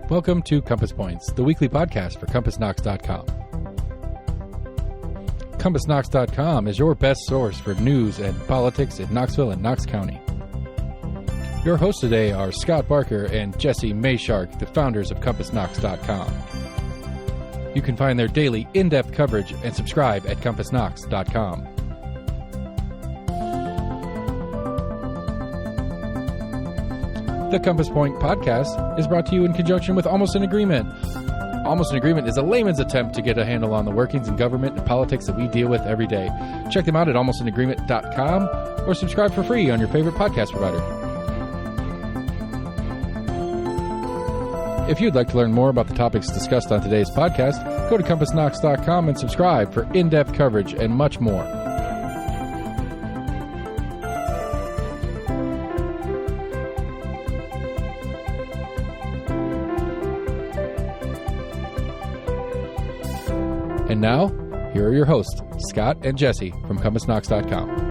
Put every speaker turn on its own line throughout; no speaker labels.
Welcome to Compass Points, the weekly podcast for CompassKnox.com. CompassKnox.com is your best source for news and politics in Knoxville and Knox County. Your hosts today are Scott Barker and Jesse Mayshark, the founders of CompassKnox.com. You can find their daily in-depth coverage and subscribe at CompassKnox.com. The Compass Point podcast is brought to you in conjunction with Almost an Agreement. Almost an Agreement is a layman's attempt to get a handle on the workings in government and politics that we deal with every day. Check them out at almostanagreement.com or subscribe for free on your favorite podcast provider. If you'd like to learn more about the topics discussed on today's podcast, go to CompassKnox.com and subscribe for in-depth coverage and much more. And now, here are your hosts, Scott and Jesse from CompassKnox.com.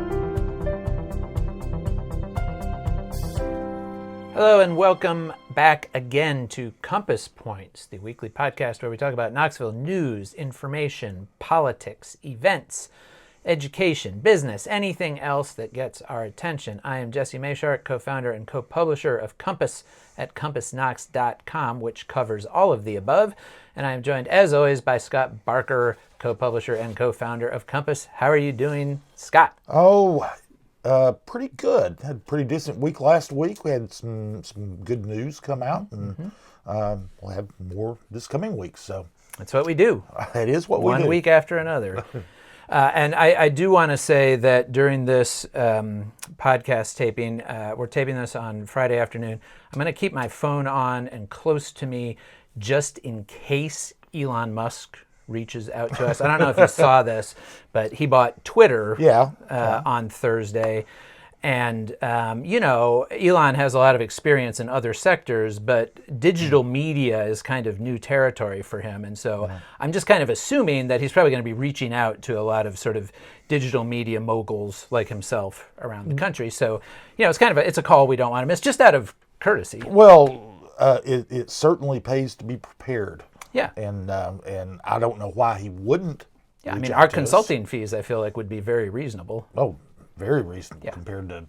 Hello and welcome back again to Compass Points, the weekly podcast where we talk about Knoxville news, information, politics, events, education, business, anything else that gets our attention. I am Jesse Mayshark, co-founder and co-publisher of Compass at CompassKnox.com, which covers all of the above. And I am joined, as always, by Scott Barker, co-publisher and co-founder of Compass. How are you doing, Scott?
Pretty good. Had a pretty decent week last week. We had some good news come out, and we'll have more this coming week. So
that's what we do.
It is what we do.
One week after another. And I do want to say that during this podcast taping, we're taping this on Friday afternoon. I'm going to keep my phone on and close to me just in case Elon Musk reaches out to us. I don't know if you saw this, but he bought Twitter on Thursday. And, Elon has a lot of experience in other sectors, but digital media is kind of new territory for him. And so I'm just kind of assuming that he's probably going to be reaching out to a lot of sort of digital media moguls like himself around the country. So, it's a call we don't want to miss, just out of courtesy.
Well, it certainly pays to be prepared.
Yeah.
And I don't know why he wouldn't.
Yeah, I mean, our consulting fees, I feel like, would be very reasonable.
Oh, very reasonable compared to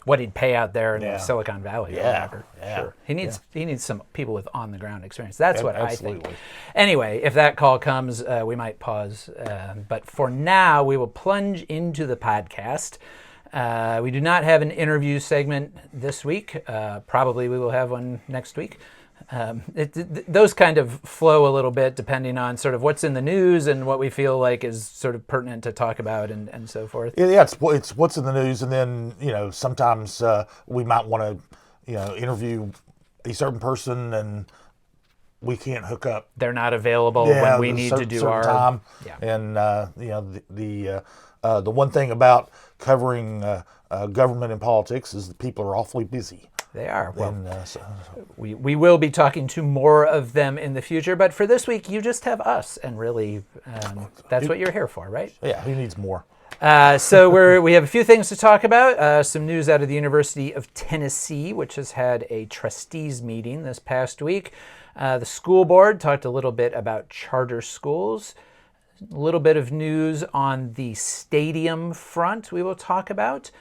what he'd pay out there in Silicon Valley or whatever.
Yeah.
Sure. He needs some people with on-the-ground experience. That's what
absolutely.
I think. Anyway, if that call comes, we might pause. But for now, we will plunge into the podcast. We do not have an interview segment this week. Probably we will have one next week. Those kind of flow a little bit depending on sort of what's in the news and what we feel like is sort of pertinent to talk about and so forth.
Yeah, it's what's in the news, and then sometimes we might want to interview a certain person and we can't hook up.
They're not available when we need to do our
time. Yeah. And the one thing about covering government and politics is that people are awfully busy.
They are. Well, we will be talking to more of them in the future, but for this week, you just have us, and really, that's what you're here for, right?
Yeah, who needs more?
So we have a few things to talk about. Some news out of the University of Tennessee, which has had a trustees meeting this past week. The school board talked a little bit about charter schools. A little bit of news on the stadium front we will talk about.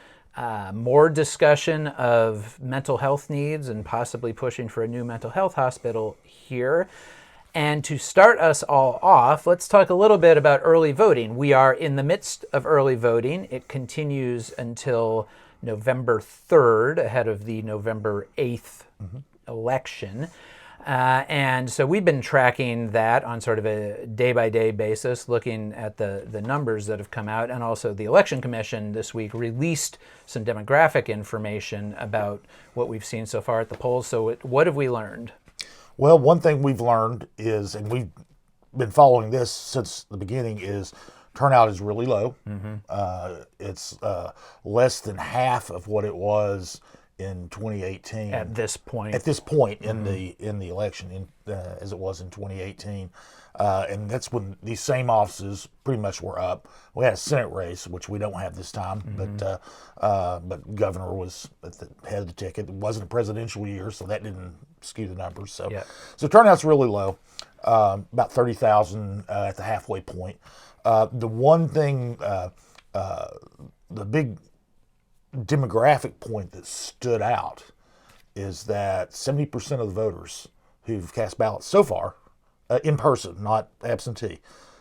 More discussion of mental health needs and possibly pushing for a new mental health hospital here. And to start us all off, let's talk a little bit about early voting. We are in the midst of early voting. It continues until November 3rd, ahead of the November 8th election. And so we've been tracking that on sort of a day-by-day basis, looking at the numbers that have come out. And also the Election Commission this week released some demographic information about what we've seen so far at the polls. So what have we learned?
Well, one thing we've learned is, and we've been following this since the beginning, is turnout is really low. It's less than half of what it was in 2018.
At this point
in the election, as it was in 2018. And that's when these same offices pretty much were up. We had a Senate race, which we don't have this time, but governor was at the head of the ticket. It wasn't a presidential year, so that didn't skew the numbers. So turnout's really low, about 30,000 at the halfway point. The one thing, the big demographic point that stood out is that 70% of the voters who've cast ballots so far, in person, not absentee,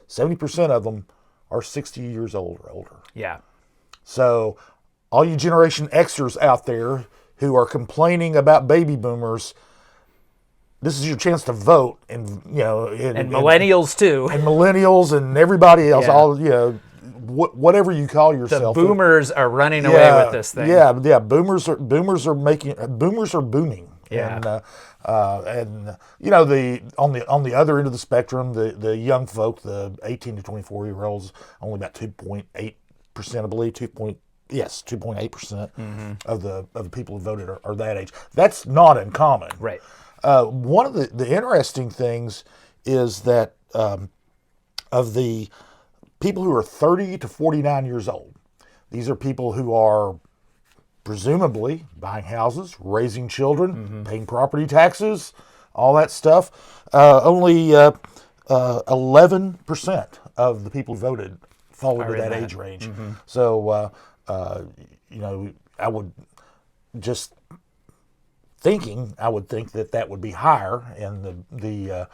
70% of them are 60 years old or older.
Yeah.
So all you Generation Xers out there who are complaining about baby boomers, this is your chance to vote, and
and millennials too,
and millennials and everybody else. All whatever you call yourself.
The boomers are running away with this thing.
Yeah. Boomers are booming.
Yeah.
And on the other end of the spectrum, the young folk, the 18 to 24 year olds, only about 2.8%, I believe, 2.8% of the people who voted are that age. That's not uncommon.
Right.
One of the interesting things is that of the people who are 30 to 49 years old, these are people who are presumably buying houses, raising children, paying property taxes, all that stuff. Only 11% of the people who voted fall into that age range. So, I would just I would think that would be higher, and the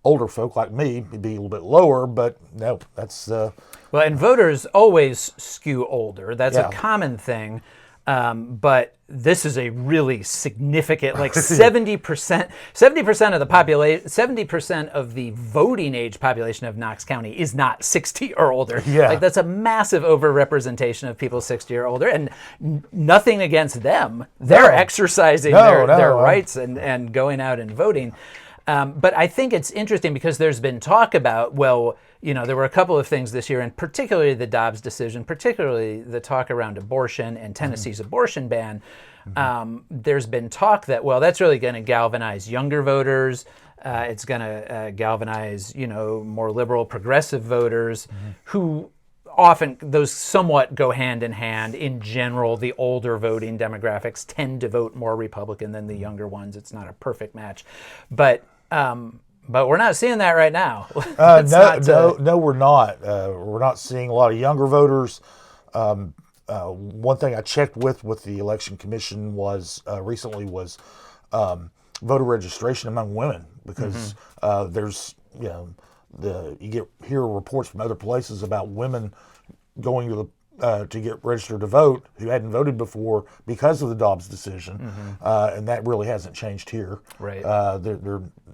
older folk like me would be a little bit lower. But no, that's
well, and voters always skew older. That's a common thing. But this is a really significant, like 70% of the population, 70% of the voting age population of Knox County is not 60 or older.
Yeah.
Like that's a massive overrepresentation of people 60 or older, and nothing against them. They're exercising their rights and going out and voting. But I think it's interesting because there's been talk about, there were a couple of things this year, and particularly the Dobbs decision, particularly the talk around abortion and Tennessee's abortion ban. There's been talk that, that's really going to galvanize younger voters. It's going to galvanize, more liberal, progressive voters who often, those somewhat go hand in hand. In general, the older voting demographics tend to vote more Republican than the younger ones. It's not a perfect match. But we're not seeing that right now.
No, we're not. We're not seeing a lot of younger voters. One thing I checked with the Election Commission recently was voter registration among women, because there's you hear reports from other places about women going to get registered to vote who hadn't voted before because of the Dobbs decision, and that really hasn't changed here.
Right.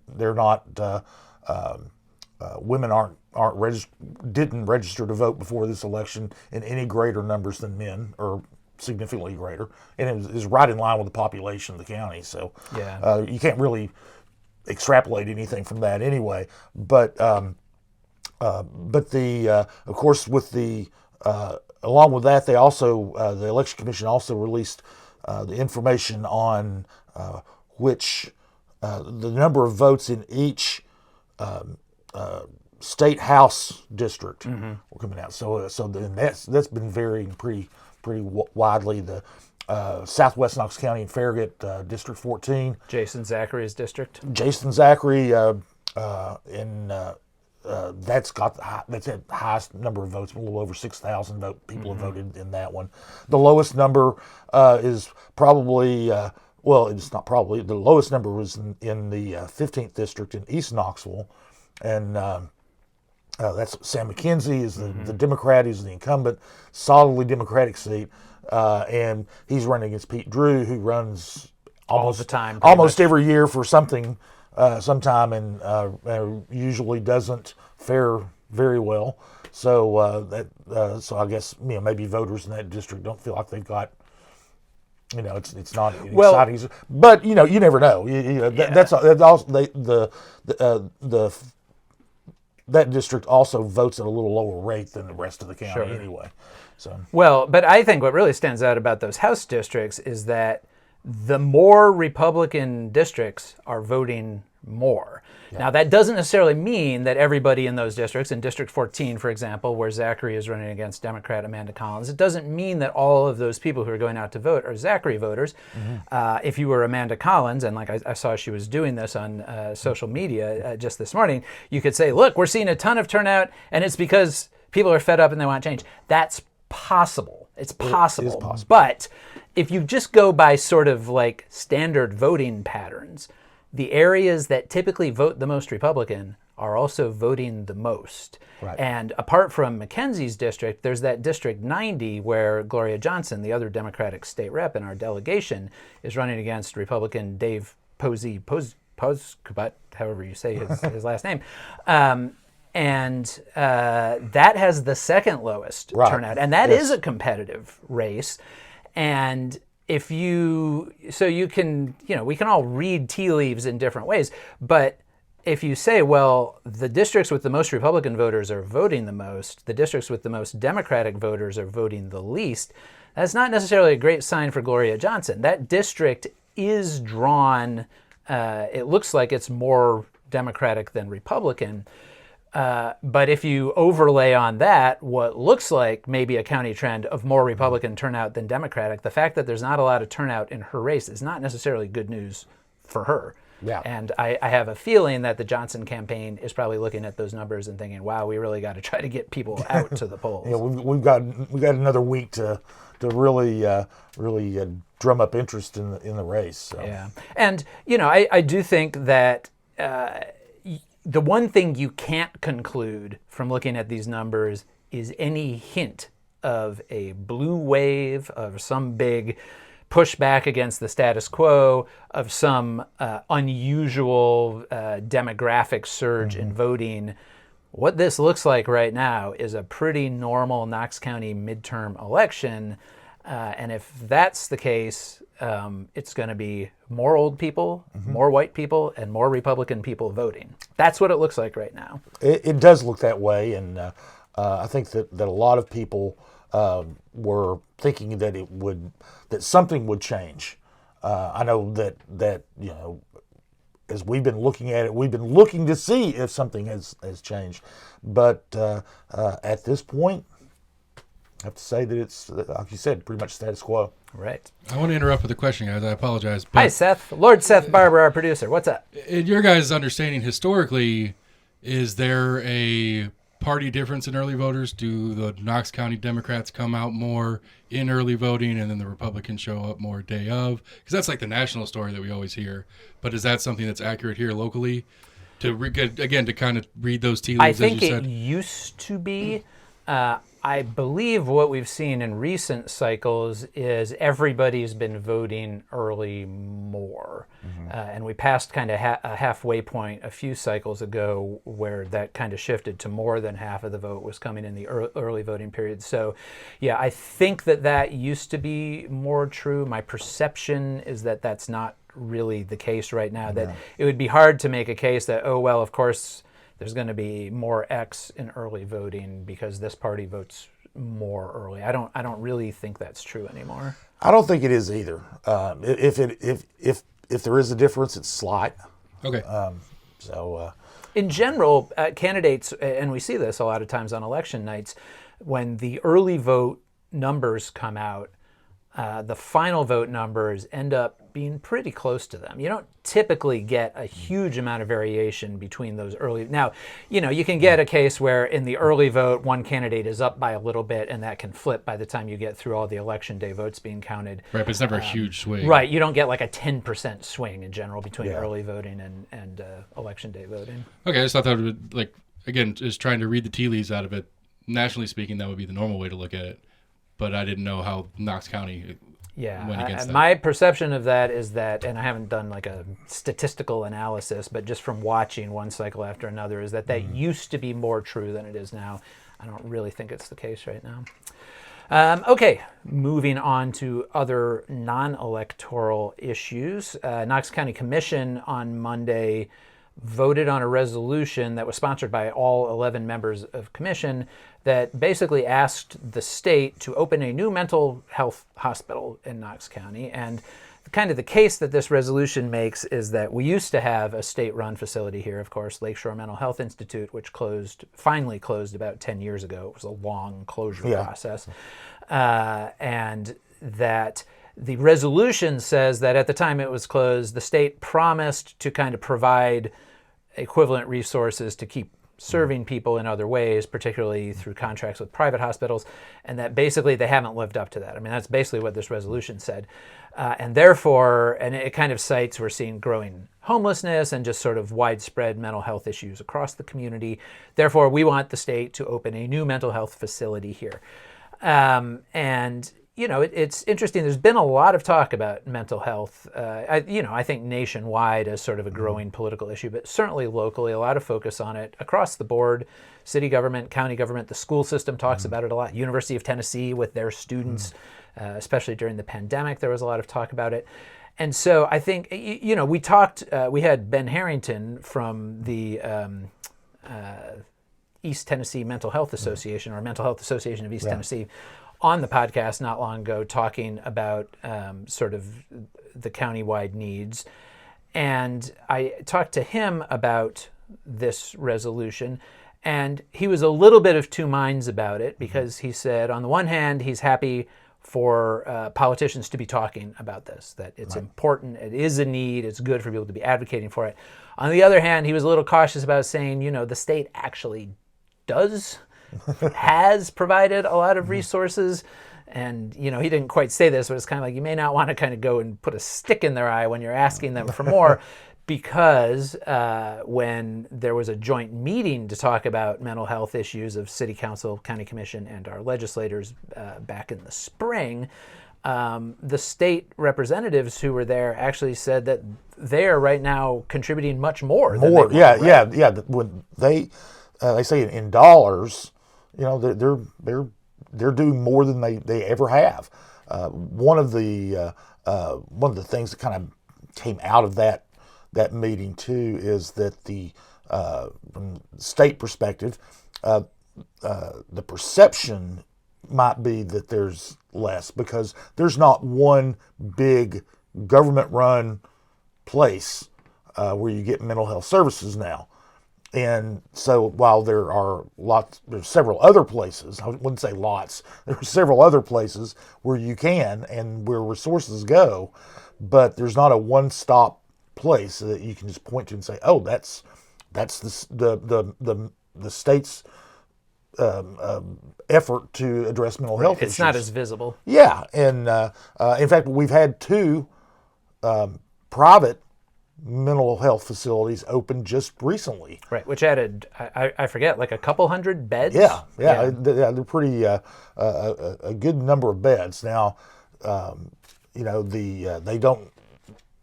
They're not. Women didn't register to vote before this election in any greater numbers than men, or significantly greater, and it was right in line with the population of the county. So you can't really extrapolate anything from that anyway. But of course, with the along with that, they also the Election Commission also released the information on which the number of votes in each state house district were coming out. So then that's been varying pretty widely. The Southwest Knox County and Farragut, District 14.
Jason Zachary's district.
Jason Zachary that's had the highest number of votes, a little over 6,000 people have voted in that one. The lowest number is probably, it's not probably, the lowest number was in the 15th district in East Knoxville, and that's Sam McKenzie is the Democrat. He's the incumbent, solidly Democratic seat, and he's running against Pete Drew, who runs
all the time,
almost every year for something, sometime, and usually doesn't fare very well. So so I guess maybe voters in that district don't feel like they've got. It's not exciting, but you never know. That's also that district also votes at a little lower rate than the rest of the county anyway. So
but I think what really stands out about those House districts is that the more Republican districts are voting more. Now, that doesn't necessarily mean that everybody in those districts, in District 14, for example, where Zachary is running against Democrat Amanda Collins, it doesn't mean that all of those people who are going out to vote are Zachary voters. If you were Amanda Collins, and like I saw she was doing this on social media just this morning, you could say, look, we're seeing a ton of turnout, and it's because people are fed up and they want change. That's possible. It's possible.
It is possible.
But if you just go by sort of like standard voting patterns, the areas that typically vote the most Republican are also voting the most.
Right.
And apart from Mackenzie's district, there's that District 90 where Gloria Johnson, the other Democratic state rep in our delegation, is running against Republican Dave Poskubat, however you say his last name. And that has the second lowest turnout. And that is a competitive race. And if you can, we can all read tea leaves in different ways, but if you say, well, the districts with the most Republican voters are voting the most, the districts with the most Democratic voters are voting the least, that's not necessarily a great sign for Gloria Johnson. That district is drawn, it looks like it's more Democratic than Republican. But if you overlay on that what looks like maybe a county trend of more Republican turnout than Democratic, the fact that there's not a lot of turnout in her race is not necessarily good news for her.
Yeah.
And I have a feeling that the Johnson campaign is probably looking at those numbers and thinking, wow, we really got to try to get people out to the polls.
Yeah, we've got another week to really drum up interest in the race. So.
Yeah. And, I do think that the one thing you can't conclude from looking at these numbers is any hint of a blue wave, of some big pushback against the status quo, of some unusual demographic surge in voting. What this looks like right now is a pretty normal Knox County midterm election. And if that's the case, it's going to be more old people, more white people, and more Republican people voting. That's what it looks like right now.
It does look that way, and I think that a lot of people were thinking that something would change. I know that as we've been looking at it, we've been looking to see if something has changed, but at this point, I have to say that it's, like you said, pretty much status quo.
Right.
I want to interrupt with a question, guys. I apologize.
But hi, Seth. Lord Seth Barber, our producer. What's up?
In your guys' understanding, historically, is there a party difference in early voters? Do the Knox County Democrats come out more in early voting and then the Republicans show up more day of? Because that's like the national story that we always hear. But is that something that's accurate here locally? To kind of read those tea leaves,
I think
as you said?
it used to be. I believe what we've seen in recent cycles is everybody's been voting early more. And we passed kind of a halfway point a few cycles ago where that kind of shifted to more than half of the vote was coming in the early voting period. So, yeah, I think that used to be more true. My perception is that that's not really the case right now, that it would be hard to make a case that, oh, well, of course, there's going to be more X in early voting because this party votes more early. I don't really think that's true anymore.
I don't think it is either. If there is a difference, it's slight.
Okay.
In general, candidates, and we see this a lot of times on election nights, when the early vote numbers come out, the final vote numbers end up being pretty close to them. You don't typically get a huge amount of variation between those early. Now, you can get a case where in the early vote, one candidate is up by a little bit, and that can flip by the time you get through all the election day votes being counted.
Right, but it's never a huge swing.
Right, you don't get like a 10% swing in general between early voting and election day voting.
Okay, I just thought that would, just trying to read the tea leaves out of it. Nationally speaking, that would be the normal way to look at it. But I didn't know how Knox County went against that.
My perception of that is that, and I haven't done like a statistical analysis, but just from watching one cycle after another, is that used to be more true than it is now. I don't really think it's the case right now. Okay, moving on to other non-electoral issues. Knox County Commission on Monday voted on a resolution that was sponsored by all 11 members of commission that basically asked the state to open a new mental health hospital in Knox County. And kind of the case that this resolution makes is that we used to have a state-run facility here, of course, Lakeshore Mental Health Institute, which finally closed about 10 years ago. It was a long closure process. And that the resolution says that at the time it was closed, the state promised to kind of provide equivalent resources to keep serving people in other ways, particularly through contracts with private hospitals, and that basically they haven't lived up to that. I mean, that's basically what this resolution said. And therefore, and it kind of cites, we're seeing growing homelessness and just sort of widespread mental health issues across the community. Therefore, we want the state to open a new mental health facility here. And it's interesting. There's been a lot of talk about mental health, I think nationwide as sort of a growing political issue, but certainly locally, a lot of focus on it across the board. City government, county government, the school system talks about it a lot. University of Tennessee with their students, especially during the pandemic, there was a lot of talk about it. And so I think, we had Ben Harrington from the East Tennessee Mental Health Association, or Mental Health Association of East Tennessee, on the podcast not long ago, talking about sort of the countywide needs. And I talked to him about this resolution, and he was a little bit of two minds about it, because he said, on the one hand, he's happy for politicians to be talking about this, that it's important, it is a need, it's good for people to be advocating for it. On the other hand, he was a little cautious about saying, the state actually has provided a lot of resources. And, he didn't quite say this, but it's kind of like, you may not want to kind of go and put a stick in their eye when you're asking them for more, because when there was a joint meeting to talk about mental health issues of City Council, County Commission, and our legislators back in the spring, the state representatives who were there actually said that they are right now contributing much more. Than
More,
they were,
yeah. When they say in dollars, they're doing more than they ever have. One of the things that kind of came out of that meeting too is that from the state perspective, the perception might be that there's less, because there's not one big government-run place where you get mental health services now. And so while there's several other places, I wouldn't say lots, there are several other places where you can and where resources go, but there's not a one-stop place that you can just point to and say, oh, that's the state's effort to address mental health issues.
It's not as visible.
Yeah, and in fact, we've had two private mental health facilities open just recently.
Right, which added, I forget, like a couple hundred beds?
Yeah, they're pretty, a good number of beds. Now, they don't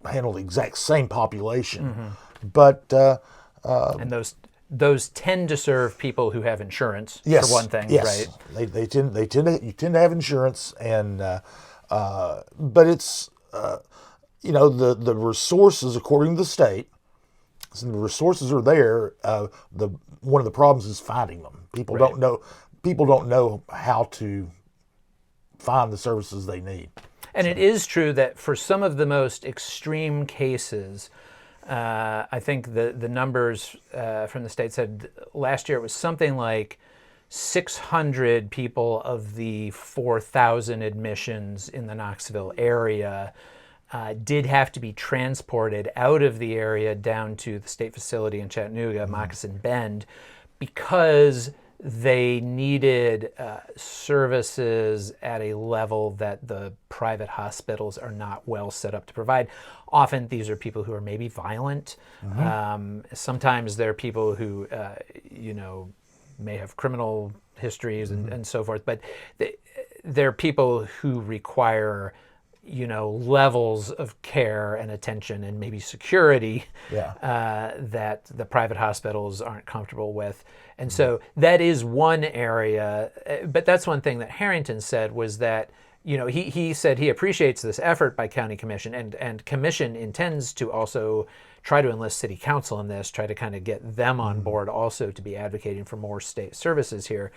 handle the exact same population, but...
and those tend to serve people who have insurance, for one thing,
yes.
right?
You tend to have insurance, and but it's the resources, according to the state, so the resources are there. One of the problems is finding them. People don't know how to find the services they need.
And it is true that for some of the most extreme cases, I think the numbers from the state said last year it was something like 600 people of the 4,000 admissions in the Knoxville area did have to be transported out of the area down to the state facility in Chattanooga, Moccasin Bend, because they needed services at a level that the private hospitals are not well set up to provide. Often these are people who are maybe violent. Sometimes they're people who, may have criminal histories and so forth, but they're people who require levels of care and attention and maybe security that the private hospitals aren't comfortable with. And so that is one area, but that's one thing that Harrington said was that, he said he appreciates this effort by County Commission, and Commission intends to also try to enlist City Council in this, try to kind of get them on board also to be advocating for more state services here.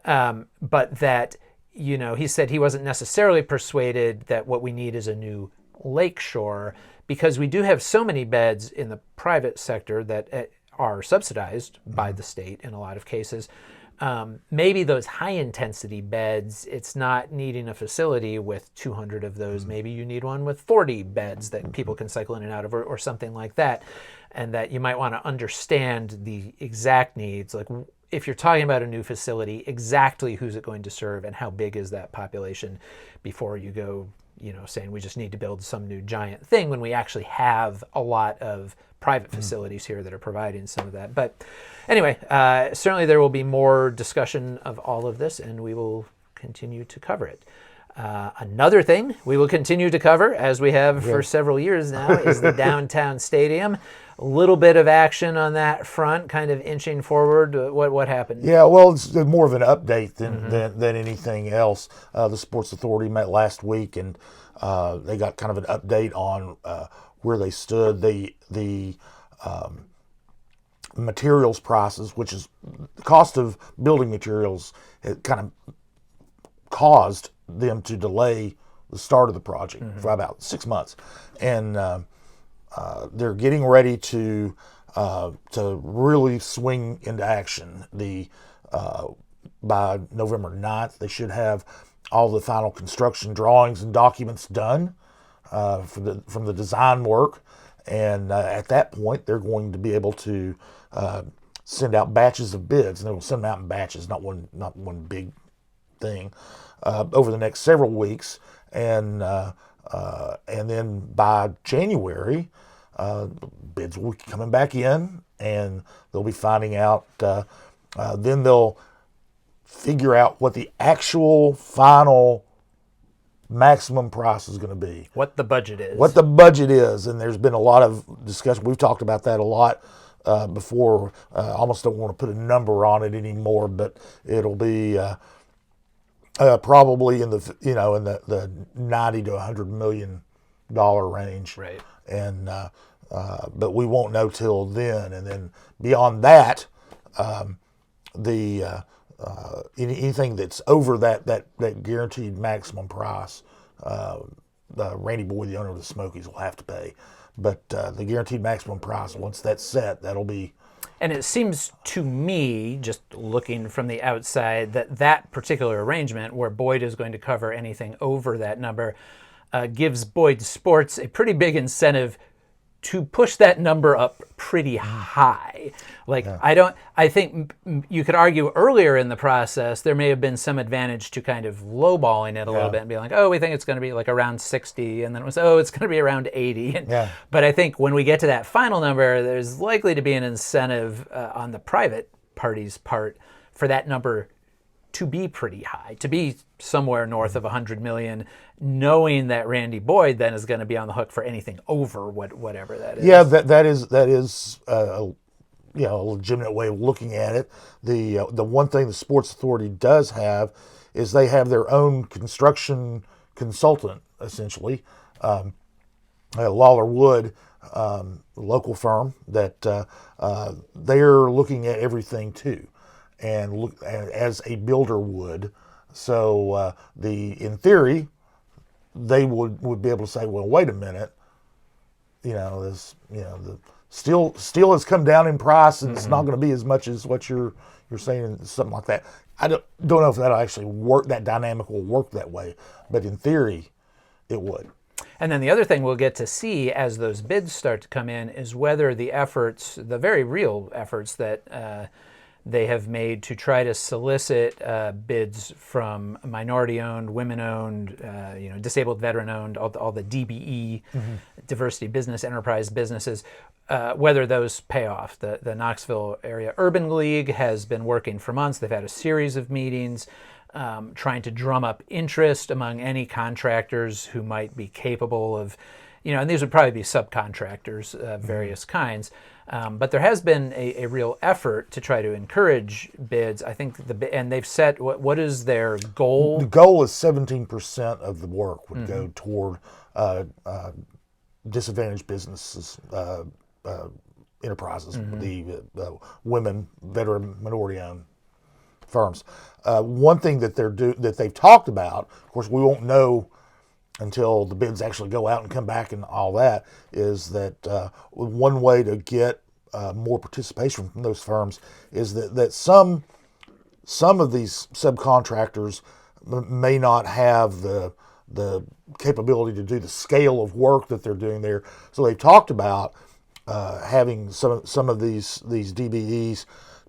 But that, he said he wasn't necessarily persuaded that what we need is a new Lakeshore, because we do have so many beds in the private sector that are subsidized by the state in a lot of cases. Maybe those high-intensity beds, it's not needing a facility with 200 of those. Maybe you need one with 40 beds that people can cycle in and out of, or something like that. And that you might want to understand the exact needs. Like, if you're talking about a new facility, exactly who's it going to serve and how big is that population before you go, saying we just need to build some new giant thing when we actually have a lot of private facilities here that are providing some of that. But anyway, certainly there will be more discussion of all of this, and we will continue to cover it. Another thing we will continue to cover, as we have for several years now, is the downtown stadium. A little bit of action on that front, kind of inching forward. What happened?
Yeah, well, it's more of an update than anything else. The Sports Authority met last week, and they got kind of an update on where they stood. The materials prices, which is the cost of building materials, it kind of caused them to delay the start of the project for about 6 months, and they're getting ready to really swing into action. By November 9th, they should have all the final construction drawings and documents done from the design work, and at that point, they're going to be able to send out batches of bids, and they will send them out in batches, not one big thing, over the next several weeks, and then by January, bids will be coming back in, and they'll be finding out. Then they'll figure out what the actual final maximum price is going to be.
What the budget is.
And there's been a lot of discussion. We've talked about that a lot before. Almost don't want to put a number on it anymore, but it'll be probably in the $90 to $100 million range.
Right.
And but we won't know till then. And then beyond that, anything that's over that guaranteed maximum price, Randy Boyd, the owner of the Smokies, will have to pay. But the guaranteed maximum price, once that's set, that'll be.
And it seems to me, just looking from the outside, that particular arrangement where Boyd is going to cover anything over that number gives Boyd Sports a pretty big incentive to push that number up pretty high. I think you could argue earlier in the process there may have been some advantage to kind of lowballing it a little bit and being like, oh, we think it's going to be like around 60, and then it was, oh, it's going to be around 80. But I think when we get to that final number, there's likely to be an incentive on the private party's part for that number to be pretty high, to be somewhere north of 100 million, knowing that Randy Boyd then is going to be on the hook for anything over whatever that is.
Yeah, that is a legitimate way of looking at it. The one thing the Sports Authority does have is they have their own construction consultant, essentially, Lawler Wood, local firm that they're looking at everything too, and look as a builder would. So in theory, they would be able to say, well, wait a minute, the steel has come down in price, and it's not going to be as much as what you're saying, something like that. I don't know if that'll actually work. That dynamic will work that way, but in theory, it would.
And then the other thing we'll get to see as those bids start to come in is whether the efforts, the very real efforts that they have made to try to solicit bids from minority-owned, women-owned, disabled, veteran-owned, all the DBE, diversity business enterprise businesses, whether those pay off. The Knoxville Area Urban League has been working for months. They've had a series of meetings trying to drum up interest among any contractors who might be capable of, and these would probably be subcontractors of various kinds. But there has been a real effort to try to encourage bids. I think and they've set what is their goal?
The goal is 17% of the work would go toward disadvantaged businesses, enterprises, the women, veteran, minority-owned firms. One thing that they've talked about, of course, we won't know until the bids actually go out and come back and all that, is that one way to get more participation from those firms is that some of these subcontractors may not have the capability to do the scale of work that they're doing there. So they've talked about having some of these DBEs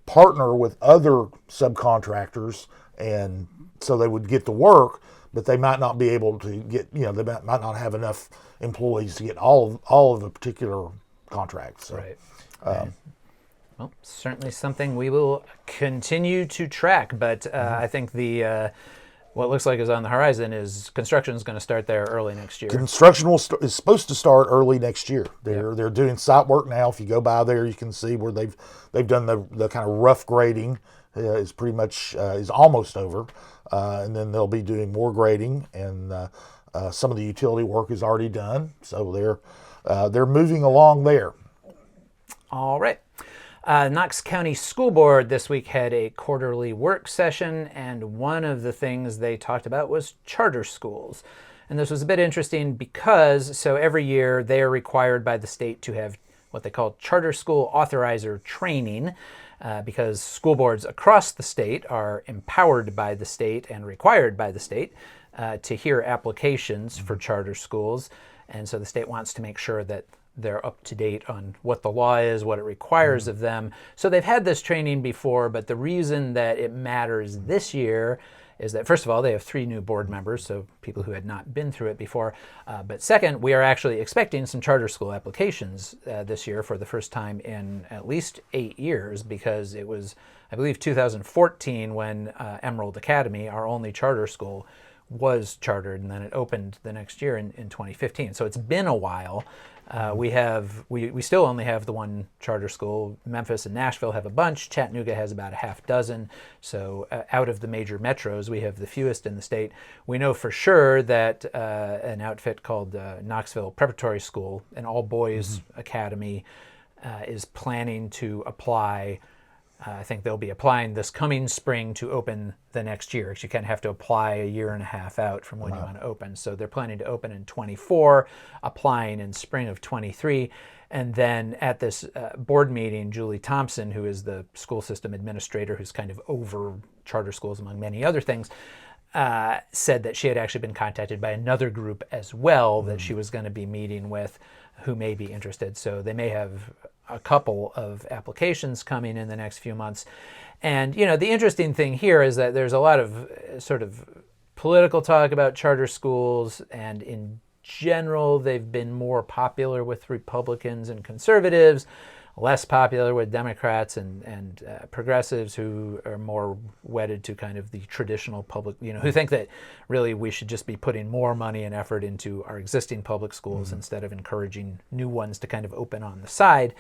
partner with other subcontractors, and so they would get the work, but they might not be able to get, they might not have enough employees to get all of a particular contract. So,
right. Well, certainly something we will continue to track, but I think what looks like is on the horizon is construction is going to start there early next year.
Construction is supposed to start early next year. They're doing site work now. If you go by there, you can see where they've done the kind of rough grading. Is pretty much is almost over, and then they'll be doing more grading, and some of the utility work is already done. So they're moving along there.
All right. Knox County School Board this week had a quarterly work session, and one of the things they talked about was charter schools. And this was a bit interesting because, every year they are required by the state to have what they call charter school authorizer training, because school boards across the state are empowered by the state and required by the state to hear applications for charter schools. And so the state wants to make sure that they're up to date on what the law is, what it requires of them. So they've had this training before, but the reason that it matters this year is that, first of all, they have 3 new board members, so people who had not been through it before. But second, we are actually expecting some charter school applications this year for the first time in at least 8 years, because it was, I believe, 2014 when Emerald Academy, our only charter school, was chartered, and then it opened the next year in 2015. So it's been a while. We still only have the one charter school. Memphis and Nashville have a bunch. Chattanooga has about a half dozen. So out of the major metros, we have the fewest in the state. We know for sure that an outfit called Knoxville Preparatory School, an all-boys academy, is planning to apply. I think they'll be applying this coming spring to open the next year, because you kind of have to apply a year and a half out from when you want to open. So they're planning to open in 24, applying in spring of 23. And then at this board meeting, Julie Thompson, who is the school system administrator, who's kind of over charter schools among many other things, said that she had actually been contacted by another group as well that she was going to be meeting with, who may be interested. So they may have a couple of applications coming in the next few months. And, the interesting thing here is that there's a lot of sort of political talk about charter schools, and in general, they've been more popular with Republicans and conservatives, less popular with Democrats and progressives, who are more wedded to kind of the traditional public, who think that really we should just be putting more money and effort into our existing public schools instead of encouraging new ones to kind of open on the side.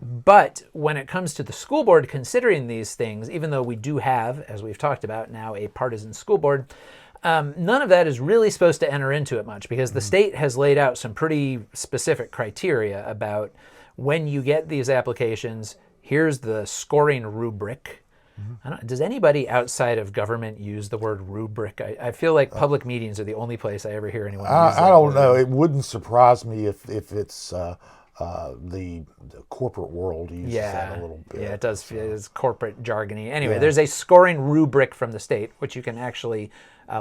But when it comes to the school board considering these things, even though we do have, as we've talked about now, a partisan school board, none of that is really supposed to enter into it much, because the state has laid out some pretty specific criteria about when you get these applications. Here's the scoring rubric. Does anybody outside of government use the word rubric? I feel like public meetings are the only place I ever hear anyone use that
I don't
word.
know. It wouldn't surprise me if it's the corporate world uses that a little bit.
Yeah, it does. It's corporate jargony. Anyway, there's a scoring rubric from the state, which you can actually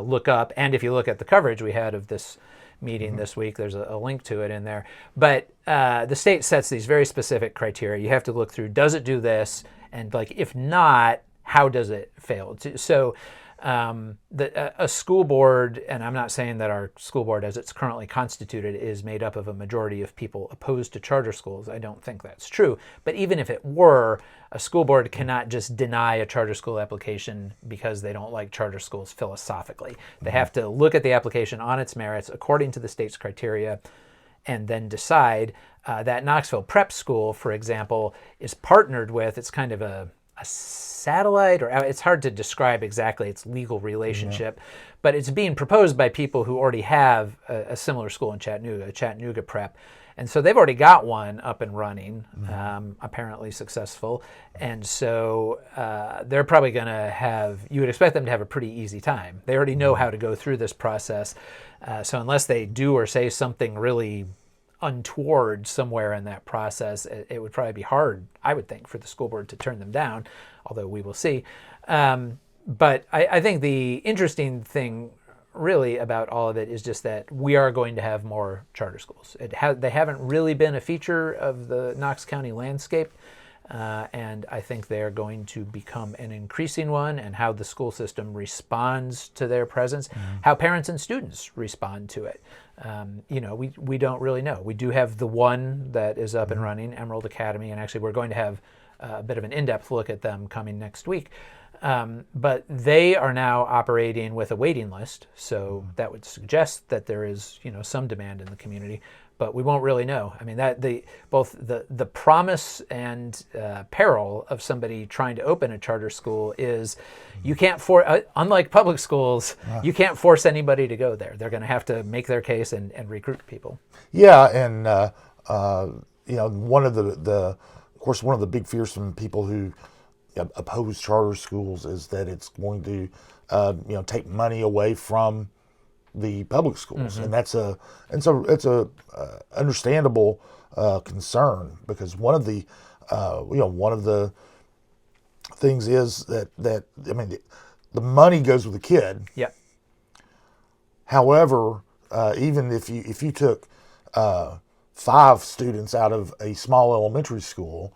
look up. And if you look at the coverage we had of this meeting this week, there's a link to it in there. But the state sets these very specific criteria. You have to look through, does it do this? And if not, how does it fail? So a school board, and I'm not saying that our school board as it's currently constituted is made up of a majority of people opposed to charter schools. I don't think that's true. But even if it were, a school board cannot just deny a charter school application because they don't like charter schools philosophically. They have to look at the application on its merits according to the state's criteria, and then decide. That Knoxville Prep School, for example, is partnered with, it's kind of a satellite, or it's hard to describe exactly its legal relationship, but it's being proposed by people who already have a similar school in Chattanooga, Chattanooga Prep. And so they've already got one up and running, apparently successful. And so they're probably going to have, you would expect them to have a pretty easy time. They already know how to go through this process. So unless they do or say something really untoward somewhere in that process, it would probably be hard, I would think, for the school board to turn them down, although we will see. But I think the interesting thing really about all of it is just that we are going to have more charter schools. They haven't really been a feature of the Knox County landscape, and I think they're going to become an increasing one, and how the school system responds to their presence, how parents and students respond to it. We don't really know. We do have the one that is up and running, Emerald Academy, and actually we're going to have a bit of an in-depth look at them coming next week. But they are now operating with a waiting list, so that would suggest that there is, some demand in the community, but we won't really know. I mean, both the promise and peril of somebody trying to open a charter school is you can't unlike public schools, you can't force anybody to go there. They're going to have to make their case and recruit people.
Yeah, and one of the big fears from people who oppose charter schools is that it's going to take money away from the public schools, and it's a understandable concern, because one of the things is that the money goes with the kid.
Yeah.
However, even if you took 5 students out of a small elementary school,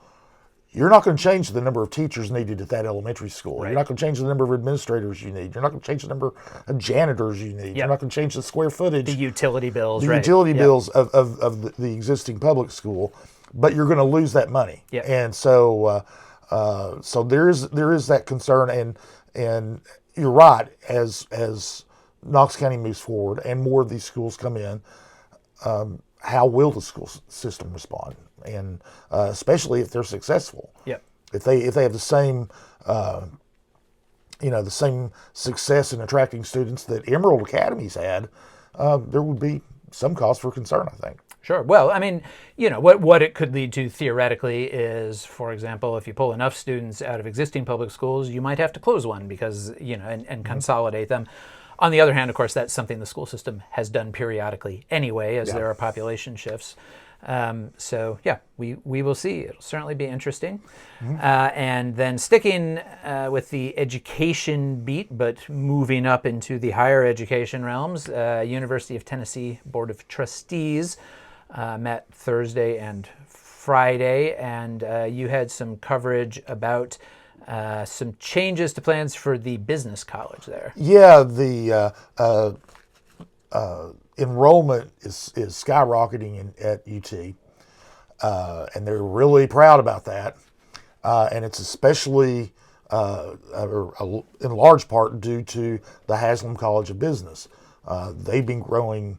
you're not going to change the number of teachers needed at that elementary school. Right. You're not going to change the number of administrators you need. You're not going to change the number of janitors you need. Yep. You're not going to change the square footage.
The utility bills.
Bills of the existing public school, but you're going to lose that money.
Yep.
And so there is that concern, and you're right, as Knox County moves forward and more of these schools come in, how will the school system respond? And especially if they're successful.
Yep.
If they have the same success in attracting students that Emerald Academy's had, there would be some cause for concern, I think.
Sure. Well, I mean, what it could lead to theoretically is, for example, if you pull enough students out of existing public schools, you might have to close one because, and consolidate them. On the other hand, of course, that's something the school system has done periodically anyway, as there are population shifts. We will see. It'll certainly be interesting. And then sticking with the education beat, but moving up into the higher education realms, University of Tennessee Board of Trustees met Thursday and Friday, and you had some coverage about some changes to plans for the business college there.
Yeah, the enrollment is skyrocketing at UT, and they're really proud about that. And it's especially, in large part, due to the Haslam College of Business. They've been growing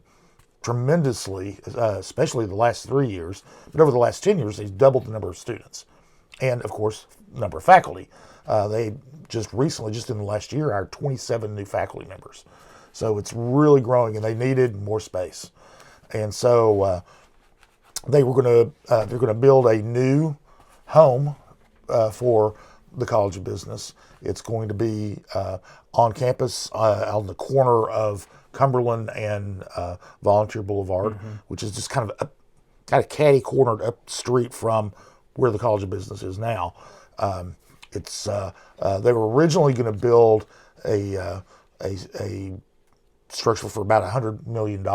tremendously, especially the last 3 years. But over the last 10 years, they've doubled the number of students. And, of course, the number of faculty. They just recently, just in the last year, hired 27 new faculty members. So it's really growing, and they needed more space. And so they're going to build a new home for the College of Business. It's going to be on campus on the corner of Cumberland and Volunteer Boulevard, which is just kind of catty-cornered up street from where the College of Business is now. They were originally going to build a structure for about $100 million,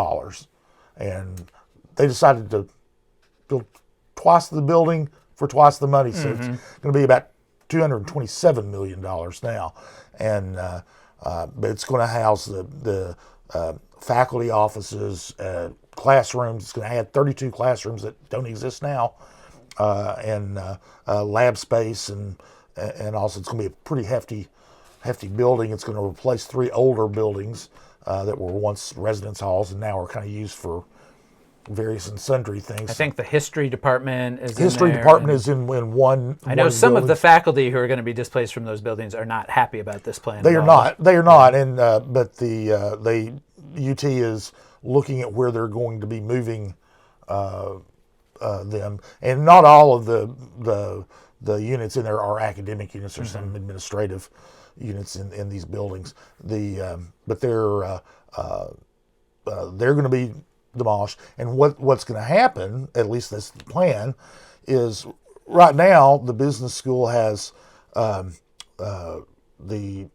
and they decided to build twice the building for twice the money. So it's going to be about $227 million now, and but it's going to house the faculty offices, classrooms. It's going to add 32 classrooms that don't exist now, and lab space, and also it's going to be a pretty hefty building. It's going to replace 3 older buildings that were once residence halls and now are kind of used for various and sundry things.
I think the history department is
in one.
I know some of the faculty who are going to be displaced from those buildings are not happy about this plan.
They are not, and but the UT is looking at where they're going to be moving them, and not all of the units in there are academic units. There's some administrative units in these buildings. But they're going to be demolished. And what's going to happen, at least that's the plan, is right now the business school has the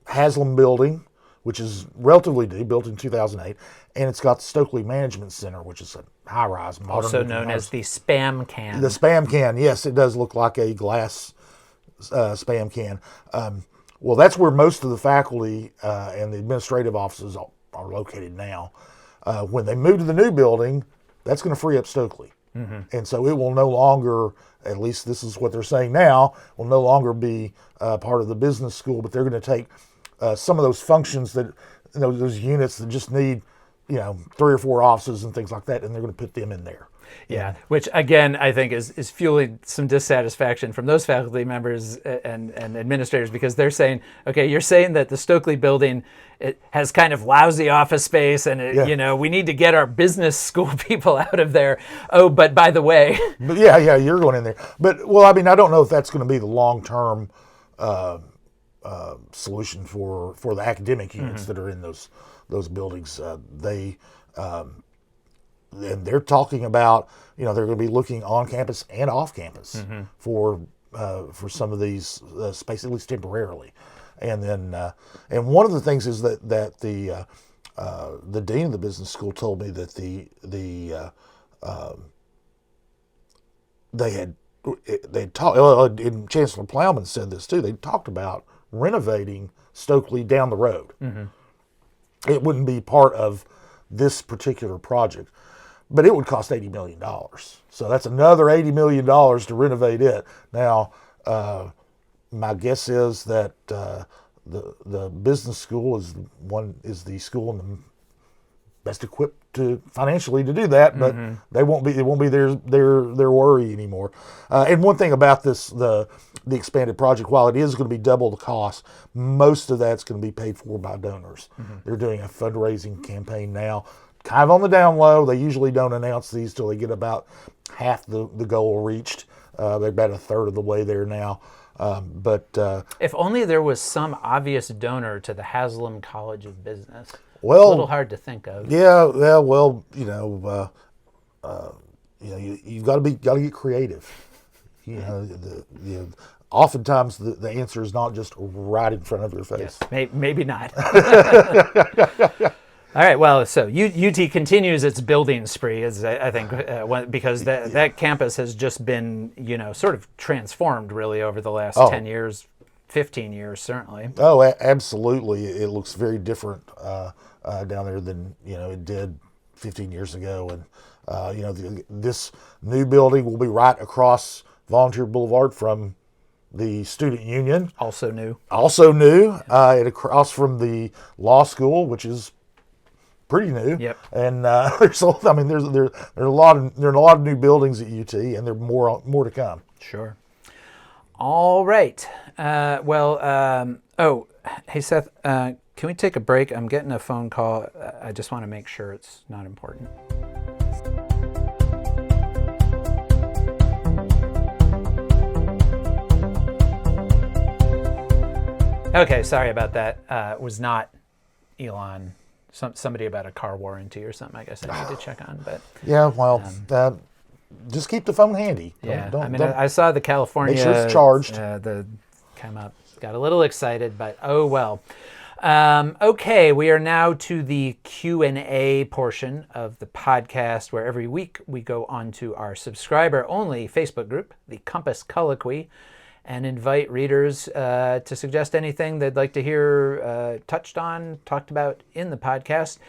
Haslam building, which is relatively new, built in 2008, and it's got the Stokely Management Center, which is a high-rise, modern.
Also known as the Spam Can.
The Spam Can, yes, it does look like a glass Spam Can. Well, that's where most of the faculty and the administrative offices are located now. When they move to the new building, that's going to free up Stokely. And so it will no longer, at least this is what they're saying now, will no longer be part of the business school, but they're going to take some of those functions that, those units that just need, 3 or 4 offices and things like that, and they're going to put them in there.
Yeah, which again I think is fueling some dissatisfaction from those faculty members and administrators, because they're saying, okay, you're saying that the Stokely building, it has kind of lousy office space, and we need to get our business school people out of there. Oh, but by the way,
but yeah, you're going in there. But I don't know if that's going to be the long-term solution for the academic units that are in those buildings. And they're talking about, they're going to be looking on campus and off campus for some of these spaces, at least temporarily. And then, and one of the things is that the dean of the business school told me that they talked, and Chancellor Plowman said this too. They talked about renovating Stokely down the road. It wouldn't be part of this particular project, but it would cost $80 million. So that's another $80 million to renovate it. Now, my guess is that the business school is the school in the best equipped financially to do that, but it won't be their worry anymore. And one thing about this, the expanded project, while it is going to be double the cost, most of that's going to be paid for by donors. They're doing a fundraising campaign now, kind of on the down low. They usually don't announce these till they get about half the goal reached. They're about a third of the way there now. But
if only there was some obvious donor to the Haslam College of Business.
Well,
it's a little hard to think of.
Yeah, well, you've got to get creative. Oftentimes the answer is not just right in front of your face.
Yes, maybe not. All right, well, so UT continues its building spree, as I think, because that campus has just been, sort of transformed really over the last 10 years, 15 years, certainly.
Oh, absolutely. It looks very different down there than, it did 15 years ago. And, this new building will be right across Volunteer Boulevard from the Student Union.
Also new.
And across from the law school, which is pretty new.
Yep.
And there's a lot of new buildings at UT, and there are more to come.
Sure. All right. Hey Seth, can we take a break? I'm getting a phone call. I just want to make sure it's not important. Okay, sorry about that. It was not Elon. Somebody about a car warranty or something, I guess I need to check on. But
yeah, well, just keep the phone handy.
I saw the California.
Make sure it's charged.
Came up, got a little excited, but oh well. Okay, we are now to the Q&A portion of the podcast, where every week we go onto our subscriber-only Facebook group, the Compass Colloquy, and invite readers to suggest anything they'd like to hear talked about in the podcast.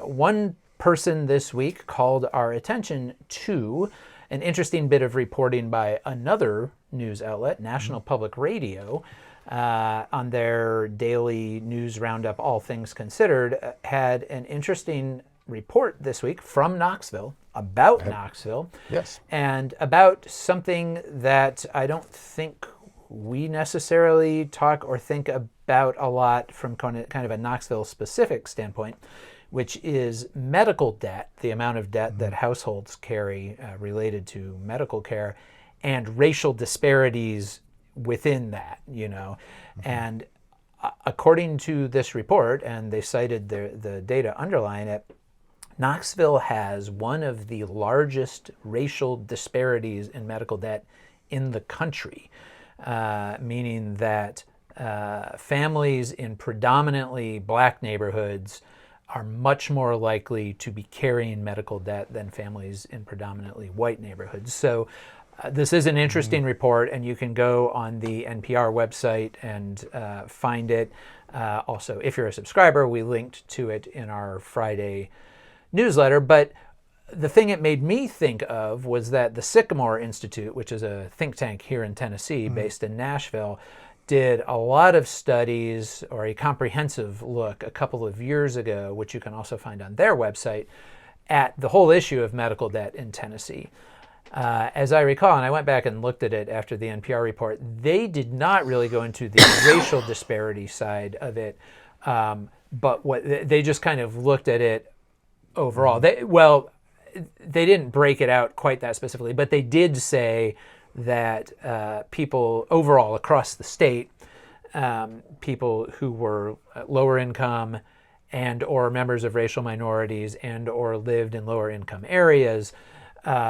One person this week called our attention to an interesting bit of reporting by another news outlet, National Public Radio, on their daily news roundup, All Things Considered, had an interesting report this week from Knoxville, about Knoxville.
Yes.
And about something that I don't think we necessarily talk or think about a lot from kind of a Knoxville specific standpoint, which is medical debt, the amount of debt that households carry related to medical care, and racial disparities within that, And according to this report, and they cited the data underlying it, Knoxville has one of the largest racial disparities in medical debt in the country, meaning that families in predominantly black neighborhoods are much more likely to be carrying medical debt than families in predominantly white neighborhoods. So this is an interesting report, and you can go on the NPR website and find it. Also, if you're a subscriber, we linked to it in our Friday newsletter. But the thing it made me think of was that the Sycamore Institute, which is a think tank here in Tennessee based in Nashville, did a lot of studies, or a comprehensive look a couple of years ago, which you can also find on their website, at the whole issue of medical debt in Tennessee. As I recall, and I went back and looked at it after the NPR report, they did not really go into the racial disparity side of it, but they just kind of looked at it overall. They didn't break it out quite that specifically, but they did say that people overall across the state, people who were lower income and or members of racial minorities and or lived in lower income areas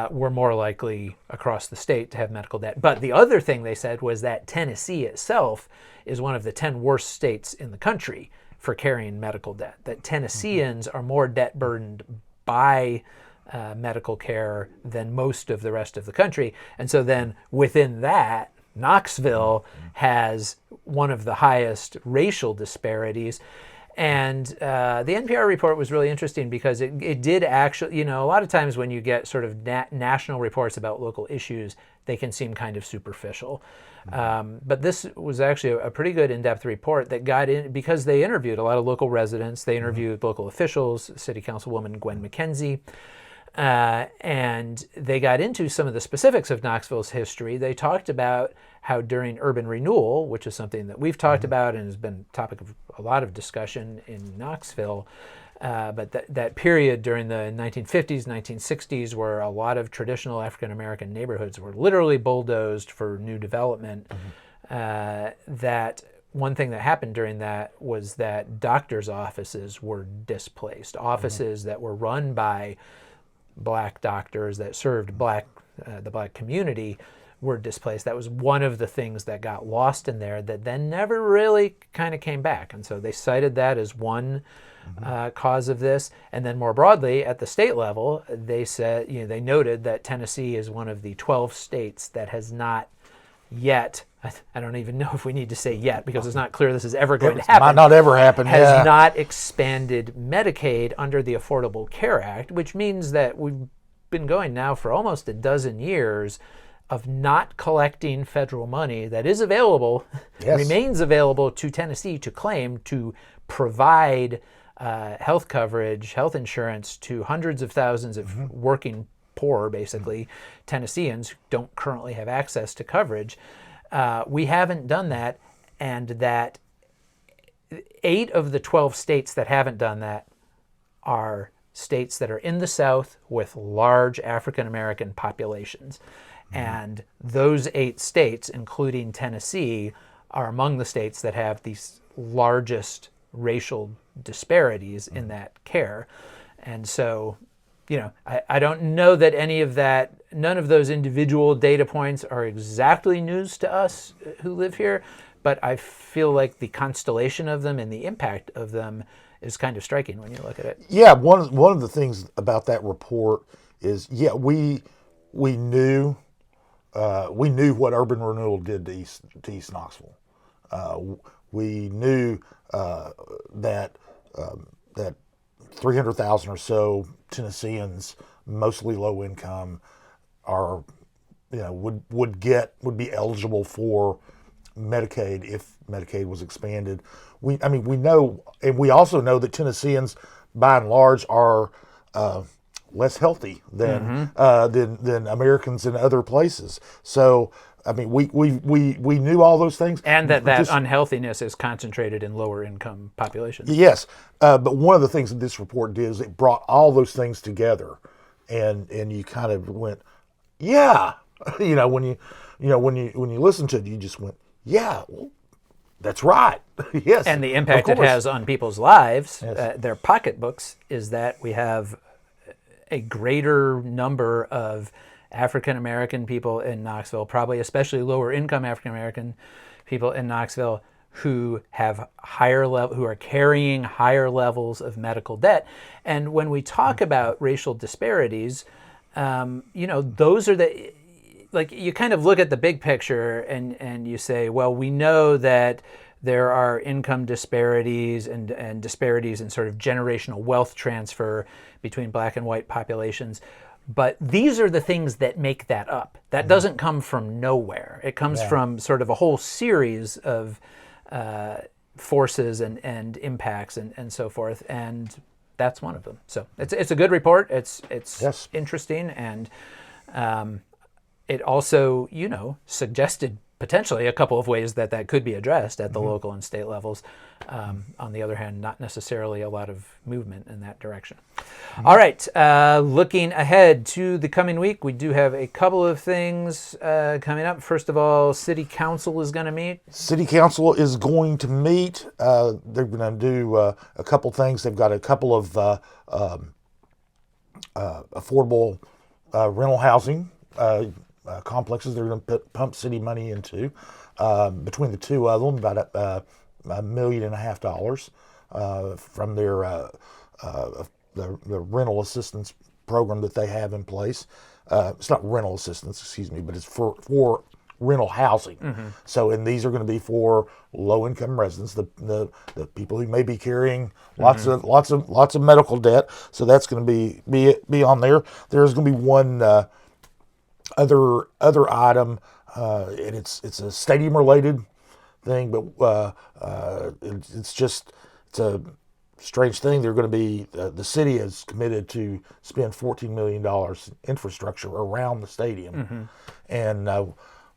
were more likely across the state to have medical debt. But the other thing they said was that Tennessee itself is one of the 10 worst states in the country for carrying medical debt, that Tennesseans are more debt burdened by medical care than most of the rest of the country. And so then within that, Knoxville has one of the highest racial disparities. And the NPR report was really interesting because it did actually, a lot of times when you get sort of national reports about local issues, they can seem kind of superficial. But this was actually a pretty good in-depth report that got in because they interviewed a lot of local residents. They interviewed local officials, City Councilwoman Gwen McKenzie, and they got into some of the specifics of Knoxville's history. They talked about how during urban renewal, which is something that we've talked about and has been a topic of a lot of discussion in Knoxville, but that period during the 1950s, 1960s, where a lot of traditional African-American neighborhoods were literally bulldozed for new development, that one thing that happened during that was that doctors' offices were displaced. Offices that were run by black doctors that served the black community were displaced. That was one of the things that got lost in there that then never really kind of came back. And so they cited that as one cause of this. And then more broadly, at the state level, they said, they noted that Tennessee is one of the 12 states that has not yet, I don't even know if we need to say yet, because it's not clear this is ever going to happen.
Might not ever happen.
Has not expanded Medicaid under the Affordable Care Act, which means that we've been going now for almost a dozen years of not collecting federal money that is available, remains available to Tennessee to claim to provide health coverage, health insurance to hundreds of thousands of working poor, basically, Tennesseans who don't currently have access to coverage. We haven't done that, and that 8 of the 12 states that haven't done that are states that are in the South with large African-American populations. And those 8 states, including Tennessee, are among the states that have these largest racial disparities in that care. And so, I don't know that any of that, none of those individual data points are exactly news to us who live here, but I feel like the constellation of them and the impact of them is kind of striking when you look at it.
Yeah, one of the things about that report is, we knew what urban renewal did to East Knoxville. We knew that 300,000 or so Tennesseans, mostly low income, are would be eligible for Medicaid if Medicaid was expanded. We know, and we also know that Tennesseans, by and large, are less healthy than Americans in other places. So I mean, we knew all those things,
and that unhealthiness is concentrated in lower income populations.
Yes, but one of the things that this report did is it brought all those things together, and you kind of went, yeah, when you listen to it, you just went, yeah, well, that's right, yes,
and the impact it has on people's lives, their pocketbooks, is that we have a greater number of African American people in Knoxville, probably especially lower income African American people in Knoxville, who have who are carrying higher levels of medical debt. And when we talk about racial disparities, those are you kind of look at the big picture and you say, well, we know that there are income disparities and disparities in sort of generational wealth transfer between black and white populations. But these are the things that make that up. That doesn't come from nowhere. It comes from sort of a whole series of forces and impacts and so forth. And that's one of them. So it's a good report. It's interesting. And it also, suggested potentially a couple of ways that could be addressed at the local and state levels. On the other hand, not necessarily a lot of movement in that direction. All right, looking ahead to the coming week, we do have a couple of things coming up. First of all, City Council is going to meet.
City Council is going to meet. They're going to do a couple things. They've got a couple of affordable rental housing complexes they're going to pump city money into. Between the two of them, about $1.5 million from their the rental assistance program that they have in place. It's not rental assistance, excuse me, but it's for rental housing. So, and these are going to be for low-income residents, the people who may be carrying lots of medical debt. So that's going to be on there. There's going to be one other item, and it's a stadium-related thing, but it's a strange thing. They're going to be the city is committed to spend $14 million in infrastructure around the stadium, and they're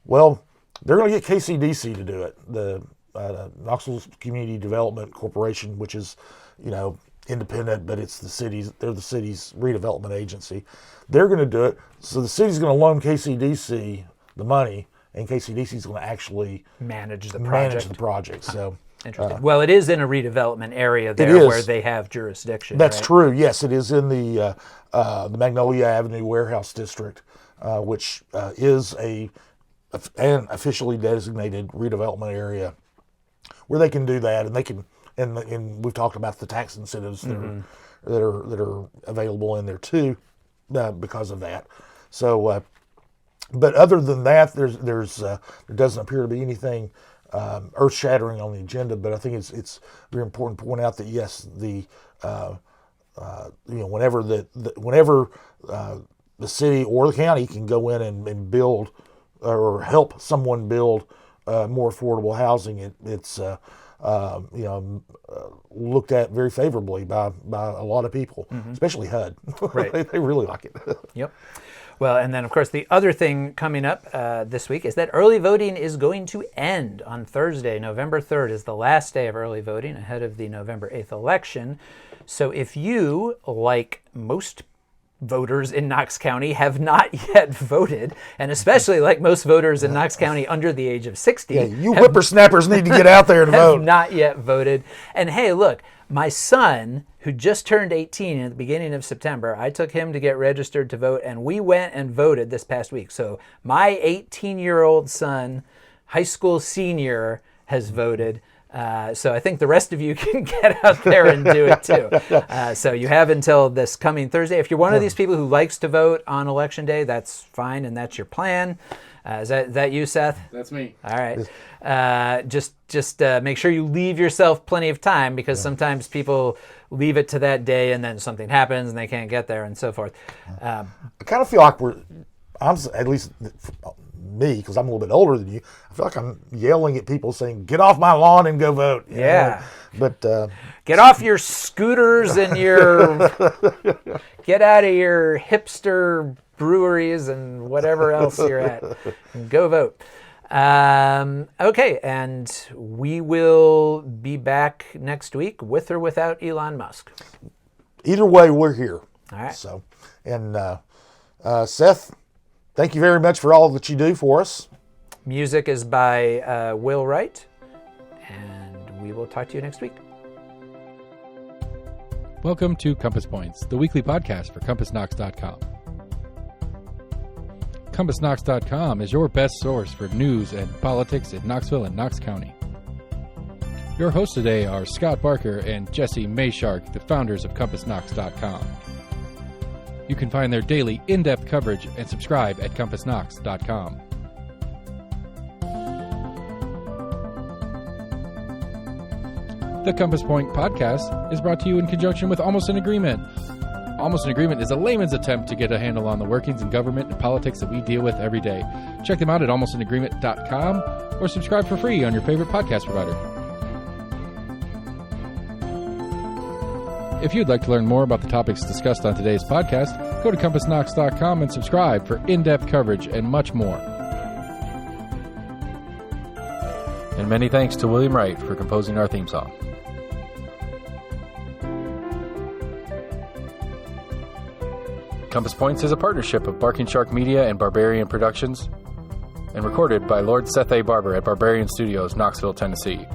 going to get KCDC to do it. The Knoxville Community Development Corporation, which is independent, but it's they're the city's redevelopment agency. They're going to do it. So the city's going to loan KCDC the money, and KCDC is going to actually
manage the
project. So
interesting. Well, it is in a redevelopment area there where they have jurisdiction.
That's
right?
true. Yes, it is in the Magnolia Avenue Warehouse District, which is an officially designated redevelopment area where they can do that, and they can. And we've talked about the tax incentives that are available in there too, because of that. So, but other than that, there doesn't appear to be anything earth-shattering on the agenda. But I think it's very important to point out that yes, whenever the city or the county can go in and build or help someone build more affordable housing, it's looked at very favorably by a lot of people, especially HUD.
Right.
they really like it.
Yep. Well, and then, of course, the other thing coming up this week is that early voting is going to end on Thursday. November 3rd is the last day of early voting ahead of the November 8th election. So if you, like most voters in Knox County, have not yet voted, and especially like most voters in Knox County under the age of 60.
Yeah, you whippersnappers need to get out there and vote.
Have not yet voted. And hey, look, my son, who just turned 18 at the beginning of September, I took him to get registered to vote, and we went and voted this past week. So my 18-year-old son, high school senior, has voted. So I think the rest of you can get out there and do it too. So you have until this coming Thursday. If you're one of these people who likes to vote on Election Day, that's fine, and that's your plan. Is that you, Seth?
That's me.
All right. Just make sure you leave yourself plenty of time, because sometimes people leave it to that day and then something happens and they can't get there and so forth.
I kind of feel like I'm at least me, because I'm a little bit older than you, I feel like I'm yelling at people saying, get off my lawn and go vote.
Yeah.
But
get off your scooters and your get out of your hipster breweries and whatever else you're at. Go vote. Okay, and we will be back next week with or without Elon Musk.
Either way, we're here.
All right.
So, and Seth, thank you very much for all that you do for us.
Music is by Will Wright, and we will talk to you next week.
Welcome to Compass Points, the weekly podcast for CompassKnox.com. CompassKnox.com is your best source for news and politics in Knoxville and Knox County. Your hosts today are Scott Barker and Jesse Mayshark, the founders of CompassKnox.com. You can find their daily in-depth coverage and subscribe at CompassKnox.com. The Compass Point podcast is brought to you in conjunction with Almost an Agreement. Almost an Agreement is a layman's attempt to get a handle on the workings in government and politics that we deal with every day. Check them out at almostanagreement.com or subscribe for free on your favorite podcast provider. If you'd like to learn more about the topics discussed on today's podcast, go to CompassKnox.com and subscribe for in-depth coverage and much more. And many thanks to William Wright for composing our theme song. Compass Points is a partnership of Barking Shark Media and Barbarian Productions, and recorded by Lord Seth A. Barber at Barbarian Studios, Knoxville, Tennessee.